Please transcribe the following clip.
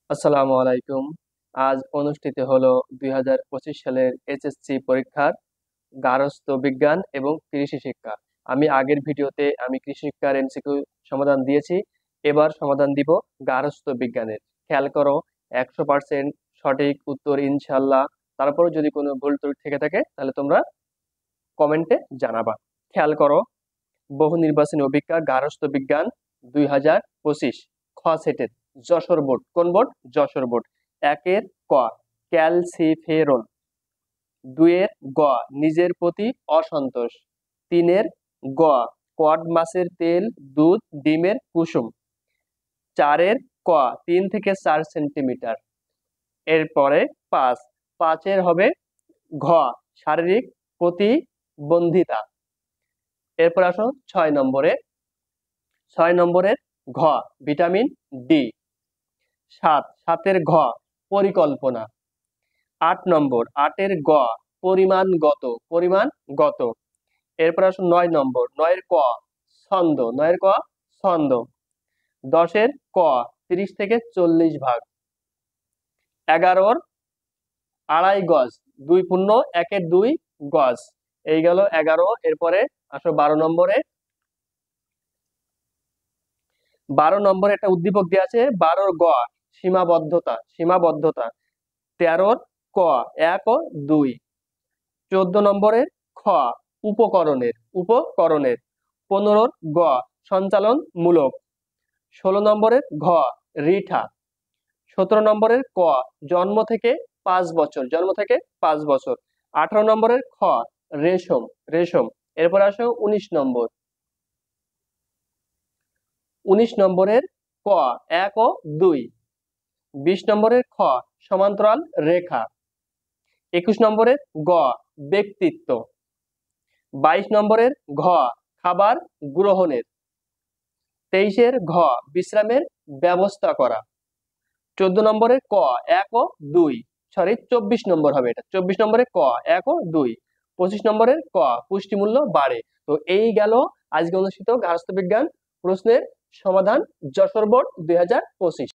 আসসালামু আলাইকুম। আজ অনুষ্ঠিত হলো 2025 সালের এইচএসসি পরীক্ষার গার্হস্থ্য বিজ্ঞান এবং কৃষি শিক্ষা। আমি আগের ভিডিওতে কৃষি শিক্ষার এমসিকিউ সমাধান দিয়েছি। এবার সমাধান দিব গার্হস্থ্য বিজ্ঞানের। খেয়াল করো, 100% সঠিক উত্তর ইনশাল্লাহ। তারপর যদি কোনো ভুল ত্রুটি থেকে থাকে তাহলে তোমরা কমেন্টে জানাবা। খেয়াল করো, বহু নির্বাচনী অভিজ্ঞা গার্হস্থ্য বিজ্ঞান 2025 খ সেটের যশোর বোর্ড। কোন বোর্ড? যশোর বোর্ড। একের ক ক্যালসিফেরন, দুইয়ের গ নিজের প্রতি অসন্তোষ, তিনের গ কড মাছের তেল, দুধ, ডিমের কুসুম, চারের ক 3 থেকে 4 সেন্টিমিটার। এরপরে পাঁচের হবে ঘ শারীরিক প্রতিবন্ধিতা। এরপর আসো 6 নম্বরে। 6 নম্বরের ঘ ভিটামিন ডি। সাতের ঘ পরিকল্পনা। 8 নম্বর, 8-এর গ পরিমাণগত। এরপর আসো 9 নম্বর, 9-এর ক ছন্দ। 9-এর ক ছন্দ। 10-এর ক 30 থেকে 40 ভাগ। 11-র আড়াই গজ, 2 × 1-এর 2 গজ। এই গেল 11। এরপরে আসো 12 নম্বরে। 12 নম্বরে একটা উদ্দীপক দেওয়া আছে। 12-র গ সীমাবদ্ধতা। 13-র ক 1 ও 2। 14 নম্বরের খ উপকরণের। 15-র গ সঞ্চালনমূলক। 16 নম্বরের ঘ রিঠা। 17 নম্বরের ক জন্ম থেকে 5 বছর। 18 নম্বরের খ রেশম। এরপর আসো 19 নম্বর। 19 নম্বরের ক 1 ও 2। 20 নম্বরের খ সমান্তরাল রেখা। 21 নম্বরের গ ব্যক্তিত্ব। 22 নম্বরের ঘ খাবার গ্রহণের। 23-এর ঘ বিশ্রামের ব্যবস্থা করা। 14 নম্বরের ক 1 ও 2। 24 নম্বর হবে এটা। 24 নম্বরে ক 1 ও 2। 25 নম্বরের ক পুষ্টিমূল্য বাড়ে। তো এই গেল আজকে অনুষ্ঠিত গার্হস্থ্য বিজ্ঞান প্রশ্নের সমাধান, যশোর বোর্ড 2025।